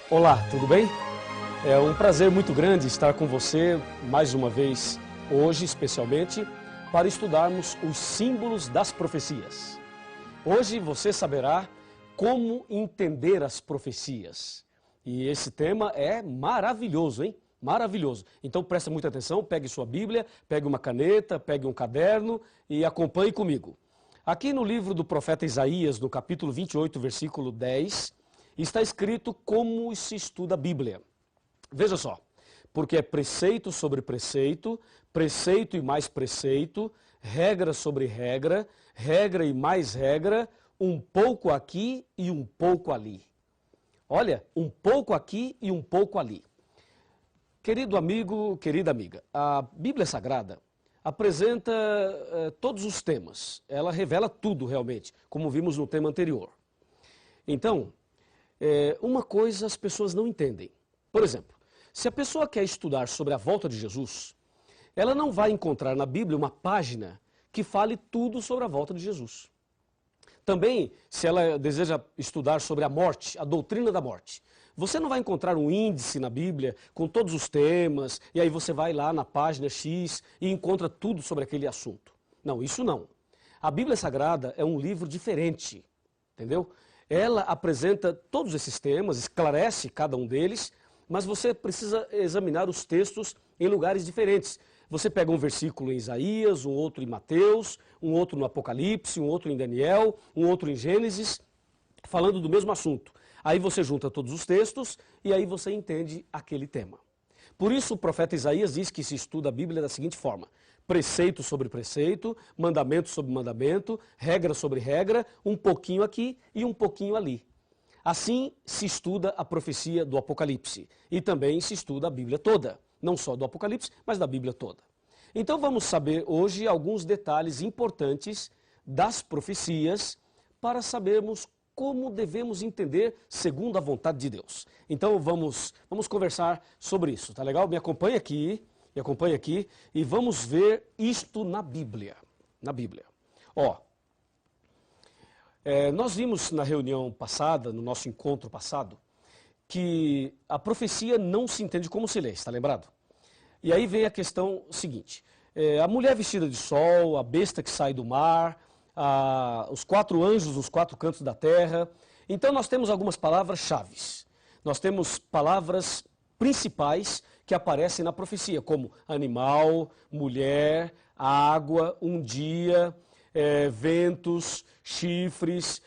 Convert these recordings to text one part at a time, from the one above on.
Olá, tudo bem? É um prazer muito grande estar com você mais uma vez, hoje especialmente, para estudarmos os símbolos das profecias. Hoje você saberá como entender as profecias. E esse tema é maravilhoso, hein? Maravilhoso. Então preste muita atenção, pegue sua Bíblia, pegue uma caneta, pegue um caderno e acompanhe comigo. Aqui no livro do profeta Isaías, no capítulo 28, versículo 10, está escrito como se estuda a Bíblia. Veja só, porque é preceito sobre preceito, preceito e mais preceito, regra sobre regra, regra e mais regra, um pouco aqui e um pouco ali. Olha, um pouco aqui e um pouco ali. Querido amigo, querida amiga, a Bíblia Sagrada apresenta todos os temas. Ela revela tudo realmente, como vimos no tema anterior. Então, uma coisa as pessoas não entendem. Por exemplo, se a pessoa quer estudar sobre a volta de Jesus, ela não vai encontrar na Bíblia uma página que fale tudo sobre a volta de Jesus. Também, se ela deseja estudar sobre a morte, a doutrina da morte, você não vai encontrar um índice na Bíblia com todos os temas, e aí você vai lá na página X e encontra tudo sobre aquele assunto. Não, isso não. A Bíblia Sagrada é um livro diferente, entendeu? Ela apresenta todos esses temas, esclarece cada um deles, mas você precisa examinar os textos em lugares diferentes. Você pega um versículo em Isaías, um outro em Mateus, um outro no Apocalipse, um outro em Daniel, um outro em Gênesis, falando do mesmo assunto. Aí você junta todos os textos e aí você entende aquele tema. Por isso o profeta Isaías diz que se estuda a Bíblia da seguinte forma: preceito sobre preceito, mandamento sobre mandamento, regra sobre regra, um pouquinho aqui e um pouquinho ali. Assim se estuda a profecia do Apocalipse e também se estuda a Bíblia toda, não só do Apocalipse, mas da Bíblia toda. Então vamos saber hoje alguns detalhes importantes das profecias para sabermos como devemos entender segundo a vontade de Deus. Então vamos conversar sobre isso, tá legal? Me acompanha aqui e vamos ver isto na Bíblia. Na Bíblia. Ó, nós vimos na reunião passada, no nosso encontro passado, que a profecia não se entende como se lê, está lembrado? E aí vem a questão seguinte: a mulher vestida de sol, a besta que sai do mar, os 4 anjos nos 4 cantos da terra. Então nós temos algumas palavras-chave. Nós temos palavras principais que aparecem na profecia, como animal, mulher, água, um dia, ventos, chifres,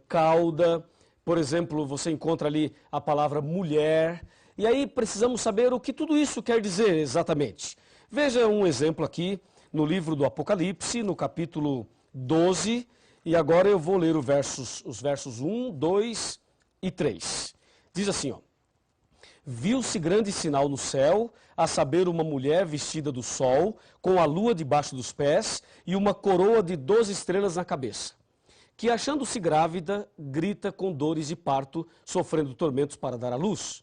cauda. Por exemplo, você encontra ali a palavra mulher. E aí precisamos saber o que tudo isso quer dizer exatamente. Veja um exemplo aqui no livro do Apocalipse, no capítulo 12, e agora eu vou ler os versos 1, 2 e 3. Diz assim, ó: viu-se grande sinal no céu, a saber, uma mulher vestida do sol, com a lua debaixo dos pés e uma coroa de 12 estrelas na cabeça, que, achando-se grávida, grita com dores de parto, sofrendo tormentos para dar à luz.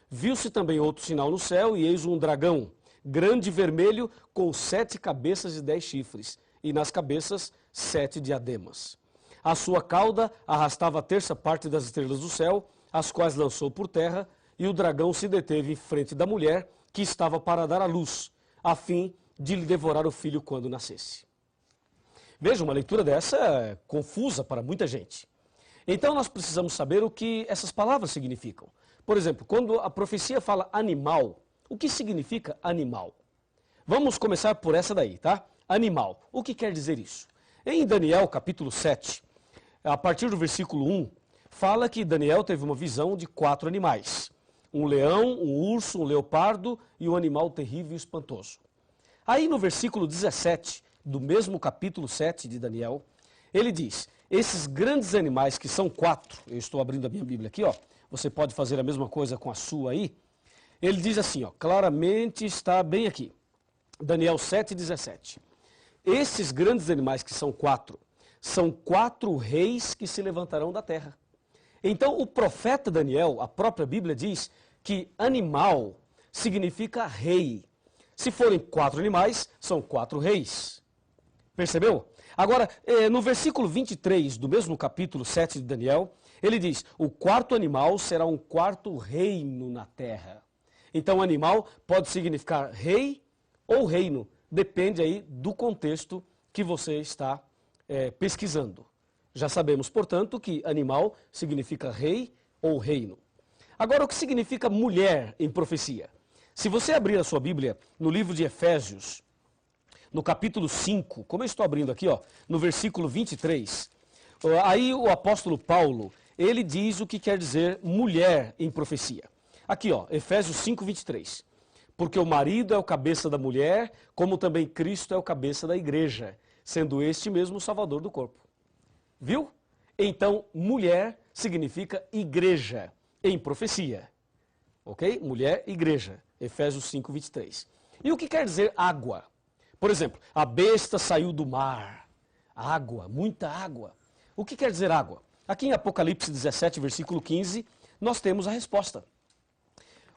Viu-se também outro sinal no céu, e eis um dragão, grande e vermelho, com 7 cabeças e 10 chifres, e nas cabeças 7 diademas. A sua cauda arrastava a terça parte das estrelas do céu, as quais lançou por terra, e o dragão se deteve em frente da mulher, que estava para dar à luz, a fim de lhe devorar o filho quando nascesse. Veja, uma leitura dessa é confusa para muita gente. Então nós precisamos saber o que essas palavras significam. Por exemplo, quando a profecia fala animal, o que significa animal? Vamos começar por essa daí, tá? Animal. O que quer dizer isso? Em Daniel, capítulo 7, a partir do versículo 1, fala que Daniel teve uma visão de 4 animais. Um leão, um urso, um leopardo e um animal terrível e espantoso. Aí no versículo 17, do mesmo capítulo 7 de Daniel, ele diz: esses grandes animais, que são 4, eu estou abrindo a minha Bíblia aqui, ó, você pode fazer a mesma coisa com a sua aí. Ele diz assim, ó, claramente está bem aqui, Daniel 7,17. Esses grandes animais, que são 4, são 4 reis que se levantarão da terra. Então o profeta Daniel, a própria Bíblia diz que animal significa rei. Se forem 4 animais, são 4 reis. Percebeu? Agora, no versículo 23 do mesmo capítulo 7 de Daniel, Ele diz, o quarto animal será um quarto reino na terra. Então, animal pode significar rei ou reino, depende aí do contexto que você está pesquisando. Já sabemos, portanto, que animal significa rei ou reino. Agora, o que significa mulher em profecia? Se você abrir a sua Bíblia no livro de Efésios, no capítulo 5, como eu estou abrindo aqui, ó, no versículo 23, aí o apóstolo Paulo, ele diz o que quer dizer mulher em profecia. Aqui, ó, Efésios 5, 23. Porque o marido é o cabeça da mulher, como também Cristo é o cabeça da igreja, sendo este mesmo o salvador do corpo. Viu? Então, mulher significa igreja em profecia. Ok? Mulher, igreja. Efésios 5, 23. E o que quer dizer água? Por exemplo, a besta saiu do mar. Água, muita água. O que quer dizer água? Aqui em Apocalipse 17, versículo 15, nós temos a resposta.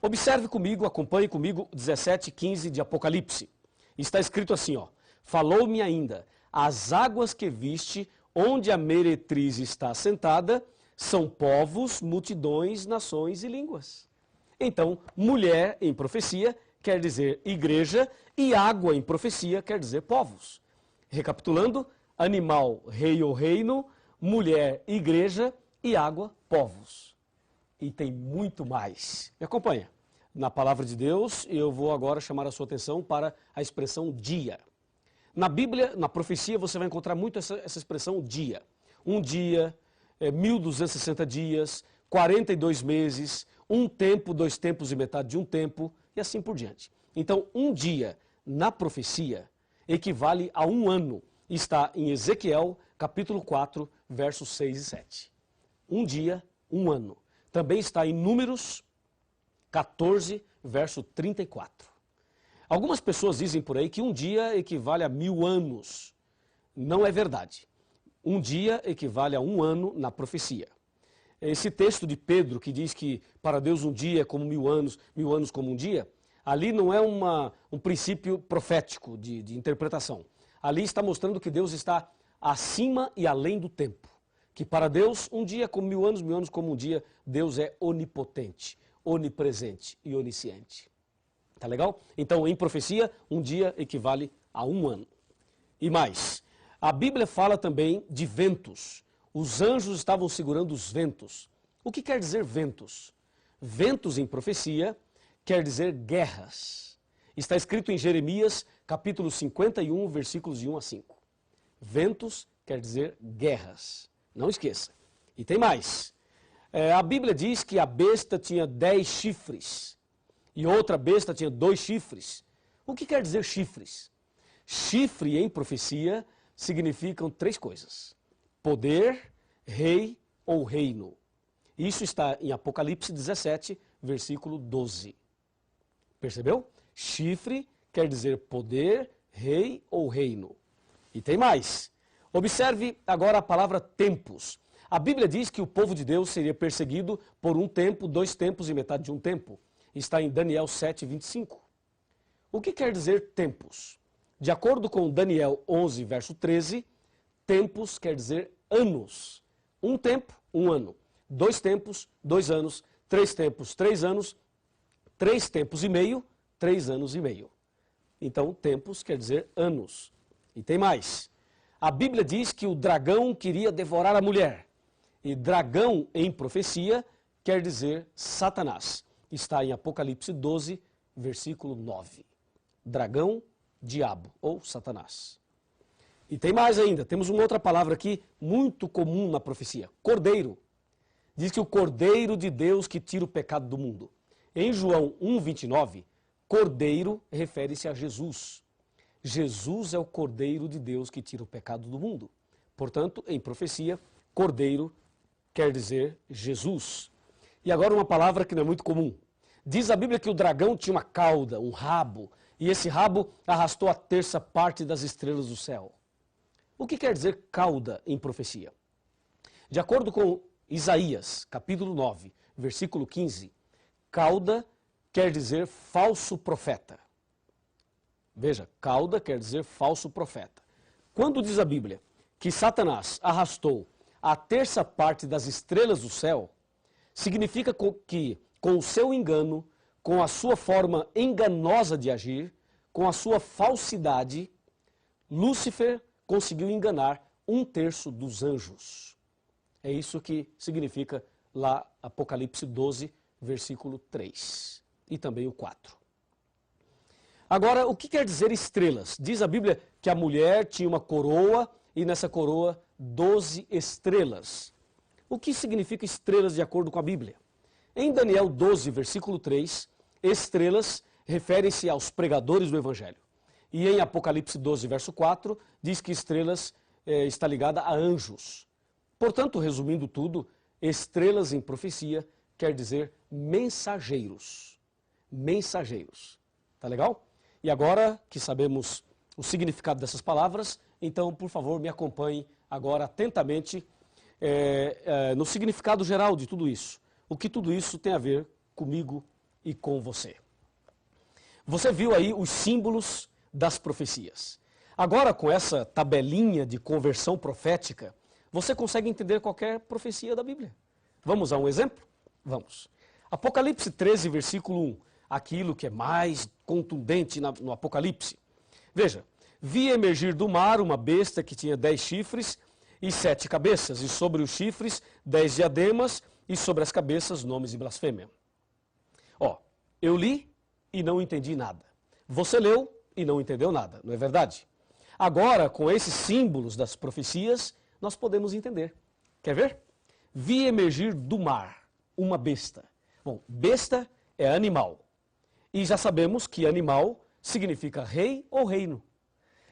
Observe comigo, acompanhe comigo 17, 15 de Apocalipse. Está escrito assim, ó. Falou-me ainda, as águas que viste, onde a meretriz está assentada, são povos, multidões, nações e línguas. Então, mulher em profecia quer dizer igreja e água em profecia quer dizer povos. Recapitulando, animal, rei ou reino, mulher, igreja e água, povos. E tem muito mais. Me acompanha. Na palavra de Deus, eu vou agora chamar a sua atenção para a expressão dia. Na Bíblia, na profecia, você vai encontrar muito essa expressão dia. Um dia, 1260 dias, 42 meses, um tempo, 2 tempos e metade de um tempo, e assim por diante. Então, um dia na profecia equivale a um ano. Está em Ezequiel, capítulo 4, versos 6 e 7. Um dia, um ano. Também está em Números 14, verso 34. Algumas pessoas dizem por aí que um dia equivale a 1000 anos. Não é verdade. Um dia equivale a um ano na profecia. Esse texto de Pedro que diz que para Deus um dia é como 1000 anos como um dia, ali não é um princípio profético de interpretação. Ali está mostrando que Deus está acima e além do tempo. Que para Deus um dia é como 1000 anos como um dia, Deus é onipotente, onipresente e onisciente. Tá legal? Então, em profecia, um dia equivale a um ano. E mais, a Bíblia fala também de ventos. Os anjos estavam segurando os ventos. O que quer dizer ventos? Ventos em profecia quer dizer guerras. Está escrito em Jeremias, capítulo 51, versículos de 1 a 5. Ventos quer dizer guerras. Não esqueça. E tem mais. A Bíblia diz que a besta tinha 10 chifres e outra besta tinha 2 chifres. O que quer dizer chifres? Chifre em profecia significam 3 coisas. Poder, rei ou reino. Isso está em Apocalipse 17, versículo 12. Percebeu? Chifre quer dizer poder, rei ou reino. E tem mais. Observe agora a palavra tempos. A Bíblia diz que o povo de Deus seria perseguido por um tempo, 2 tempos e metade de um tempo. Está em Daniel 7, 25. O que quer dizer tempos? De acordo com Daniel 11, verso 13, tempos quer dizer anos. Um tempo, um ano. 2 tempos, 2 anos. 3 tempos, 3 anos. 3 tempos e meio, 3 anos e meio. Então, tempos quer dizer anos. E tem mais. A Bíblia diz que o dragão queria devorar a mulher. E dragão em profecia quer dizer Satanás. Está em Apocalipse 12, versículo 9. Dragão, diabo ou Satanás. E tem mais ainda, temos uma outra palavra aqui muito comum na profecia, cordeiro. Diz que o cordeiro de Deus que tira o pecado do mundo. Em João 1,29, cordeiro refere-se a Jesus. Jesus é o cordeiro de Deus que tira o pecado do mundo. Portanto, em profecia, cordeiro quer dizer Jesus. E agora uma palavra que não é muito comum. Diz a Bíblia que o dragão tinha uma cauda, um rabo, e esse rabo arrastou a terça parte das estrelas do céu. O que quer dizer cauda em profecia? De acordo com Isaías, capítulo 9, versículo 15, cauda quer dizer falso profeta. Veja, cauda quer dizer falso profeta. Quando diz a Bíblia que Satanás arrastou a terça parte das estrelas do céu, significa que, com o seu engano, com a sua forma enganosa de agir, com a sua falsidade, Lúcifer conseguiu enganar 1/3 dos anjos. É isso que significa lá Apocalipse 12, versículo 3 e também o 4. Agora, o que quer dizer estrelas? Diz a Bíblia que a mulher tinha uma coroa e nessa coroa 12 estrelas. O que significa estrelas de acordo com a Bíblia? Em Daniel 12, versículo 3, estrelas referem-se aos pregadores do Evangelho. E em Apocalipse 12, verso 4, diz que estrelas está ligada a anjos. Portanto, resumindo tudo, estrelas em profecia quer dizer mensageiros. Mensageiros. Tá legal? E agora que sabemos o significado dessas palavras, então, por favor, me acompanhe agora atentamente no significado geral de tudo isso. O que tudo isso tem a ver comigo e com você. Você viu aí os símbolos das profecias. Agora, com essa tabelinha de conversão profética, você consegue entender qualquer profecia da Bíblia. Vamos a um exemplo? Vamos. Apocalipse 13, versículo 1. Aquilo que é mais contundente no Apocalipse. Veja, vi emergir do mar uma besta que tinha 10 chifres e 7 cabeças, e sobre os chifres 10 diademas, e sobre as cabeças nomes de blasfêmia. Ó, eu li e não entendi nada. Você leu e não entendeu nada, não é verdade? Agora, com esses símbolos das profecias, nós podemos entender. Quer ver? Vi emergir do mar uma besta. Bom, besta é animal. E já sabemos que animal significa rei ou reino.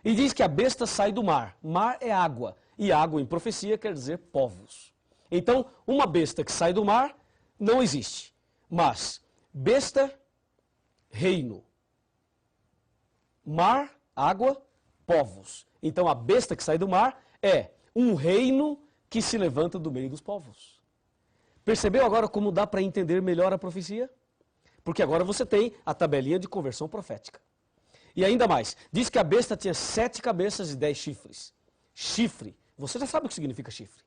E diz que a besta sai do mar. Mar é água. E água em profecia quer dizer povos. Então, uma besta que sai do mar não existe. Mas, besta, reino. Mar, água, povos. Então, a besta que sai do mar é um reino que se levanta do meio dos povos. Percebeu agora como dá para entender melhor a profecia? Porque agora você tem a tabelinha de conversão profética. E ainda mais, diz que a besta tinha 7 cabeças e 10 chifres. Chifre, você já sabe o que significa chifre.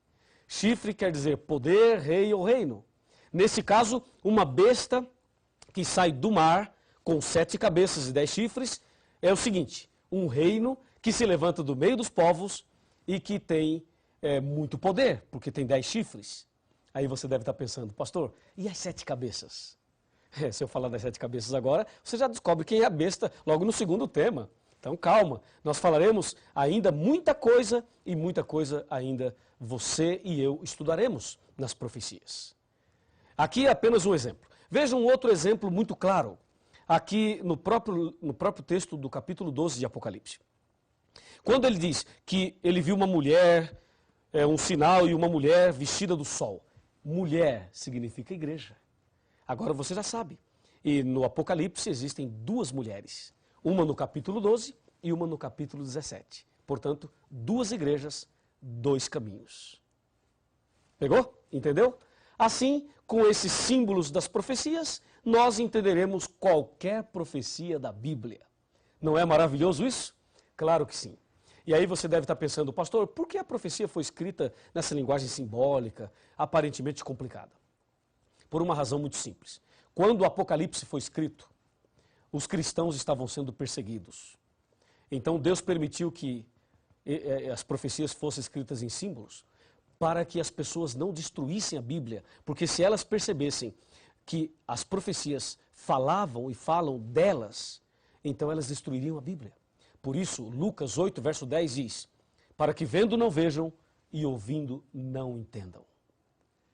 Chifre quer dizer poder, rei ou reino. Nesse caso, uma besta que sai do mar com 7 cabeças e 10 chifres é o seguinte, um reino que se levanta do meio dos povos e que tem muito poder, porque tem 10 chifres. Aí você deve estar pensando, pastor, e as 7 cabeças? Se eu falar das 7 cabeças agora, você já descobre quem é a besta logo no segundo tema. Então calma, nós falaremos ainda muita coisa e muita coisa ainda você e eu estudaremos nas profecias. Aqui é apenas um exemplo. Veja um outro exemplo muito claro, aqui no próprio texto do capítulo 12 de Apocalipse. Quando ele diz que ele viu uma mulher, um sinal e uma mulher vestida do sol. Mulher significa igreja. Agora você já sabe. E no Apocalipse existem 2 mulheres. Uma no capítulo 12 e uma no capítulo 17. Portanto, 2 igrejas, 2 caminhos. Pegou? Entendeu? Assim, com esses símbolos das profecias, nós entenderemos qualquer profecia da Bíblia. Não é maravilhoso isso? Claro que sim. E aí você deve estar pensando, pastor, por que a profecia foi escrita nessa linguagem simbólica, aparentemente complicada? Por uma razão muito simples. Quando o Apocalipse foi escrito, os cristãos estavam sendo perseguidos. Então Deus permitiu que as profecias fossem escritas em símbolos para que as pessoas não destruíssem a Bíblia, porque se elas percebessem que as profecias falavam e falam delas, então elas destruiriam a Bíblia. Por isso, Lucas 8, verso 10 diz, para que vendo não vejam e ouvindo não entendam.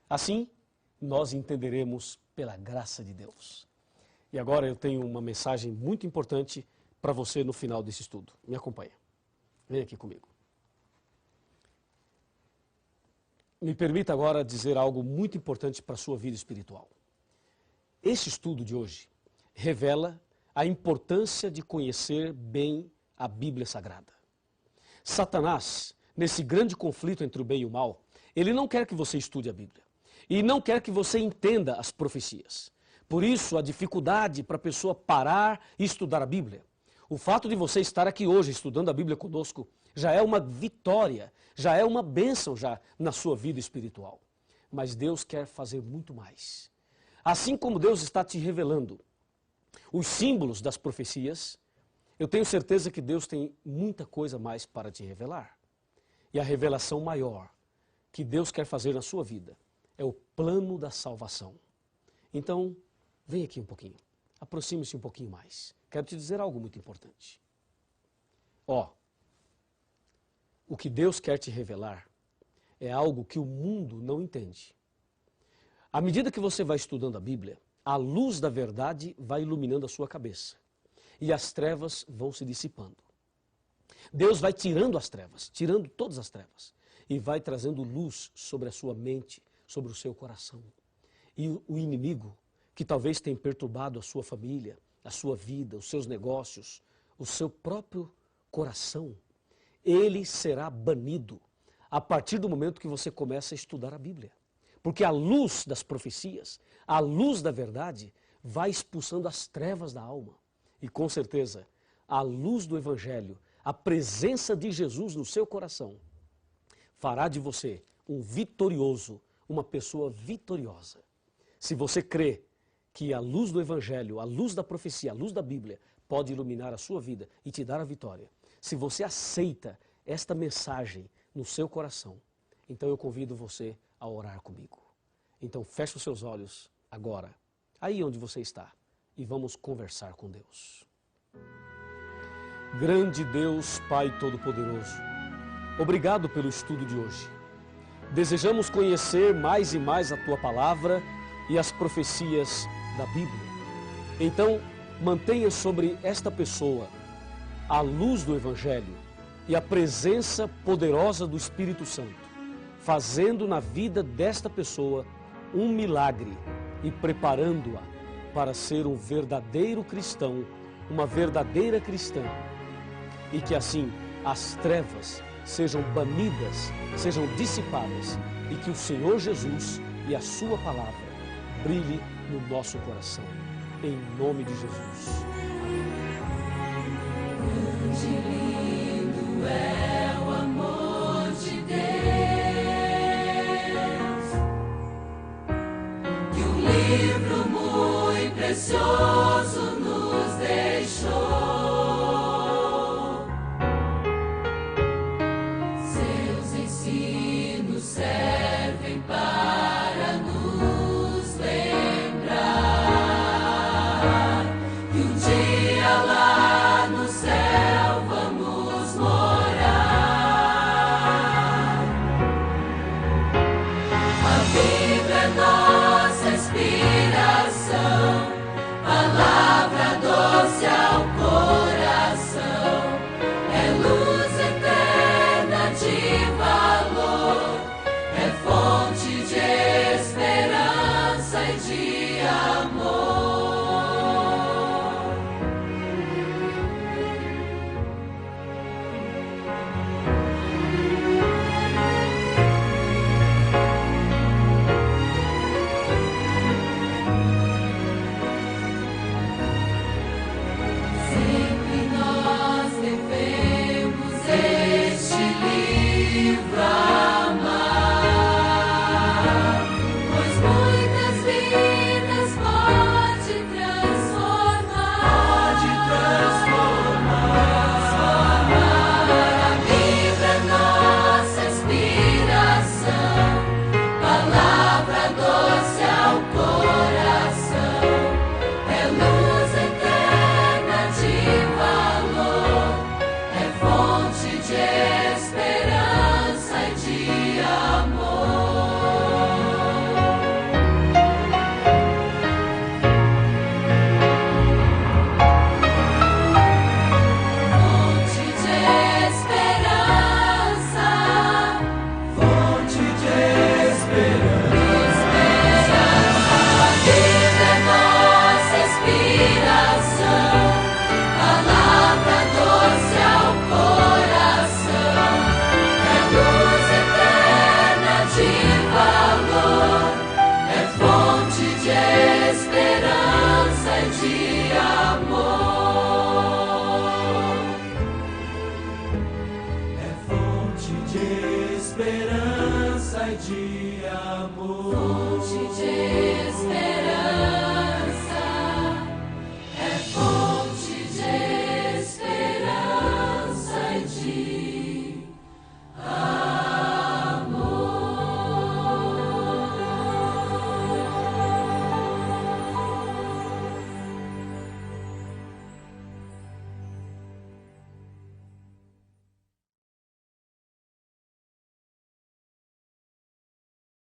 Assim, nós entenderemos pela graça de Deus. E agora eu tenho uma mensagem muito importante para você no final desse estudo. Me acompanha. Vem aqui comigo. Me permita agora dizer algo muito importante para a sua vida espiritual. Este estudo de hoje revela a importância de conhecer bem a Bíblia Sagrada. Satanás, nesse grande conflito entre o bem e o mal, ele não quer que você estude a Bíblia. E não quer que você entenda as profecias. Por isso, a dificuldade para a pessoa parar e estudar a Bíblia. O fato de você estar aqui hoje estudando a Bíblia conosco já é uma vitória, já é uma bênção já na sua vida espiritual. Mas Deus quer fazer muito mais. Assim como Deus está te revelando os símbolos das profecias, eu tenho certeza que Deus tem muita coisa mais para te revelar. E a revelação maior que Deus quer fazer na sua vida é o plano da salvação. Então, vem aqui um pouquinho, aproxime-se um pouquinho mais. Quero te dizer algo muito importante. O que Deus quer te revelar é algo que o mundo não entende. À medida que você vai estudando a Bíblia, a luz da verdade vai iluminando a sua cabeça e as trevas vão se dissipando. Deus vai tirando as trevas, tirando todas as trevas e vai trazendo luz sobre a sua mente, sobre o seu coração. E o inimigo, que talvez tenha perturbado a sua família, a sua vida, os seus negócios, o seu próprio coração, ele será banido a partir do momento que você começa a estudar a Bíblia. Porque a luz das profecias, a luz da verdade, vai expulsando as trevas da alma. E com certeza, a luz do Evangelho, a presença de Jesus no seu coração, fará de você um vitorioso, uma pessoa vitoriosa. Se você crê que a luz do Evangelho, a luz da profecia, a luz da Bíblia, pode iluminar a sua vida e te dar a vitória, se você aceita esta mensagem no seu coração, então eu convido você a orar comigo. Então feche os seus olhos agora, aí onde você está, e vamos conversar com Deus. Grande Deus, Pai Todo-Poderoso, obrigado pelo estudo de hoje. Desejamos conhecer mais e mais a Tua Palavra e as profecias da Bíblia. Então, mantenha sobre esta pessoa a luz do Evangelho e a presença poderosa do Espírito Santo, fazendo na vida desta pessoa um milagre e preparando-a para ser um verdadeiro cristão, uma verdadeira cristã. E que assim as trevas sejam banidas, sejam dissipadas e que o Senhor Jesus e a sua palavra brilhe no nosso coração. Em nome de Jesus. Grande e lindo é o amor de Deus, que um livro muito precioso nos deixou. Seus ensinos servem para nos lembrar que um dia lá no céu vamos morar. A Bíblia é nossa inspiração, palavra Pai de amor, fonte de esperança.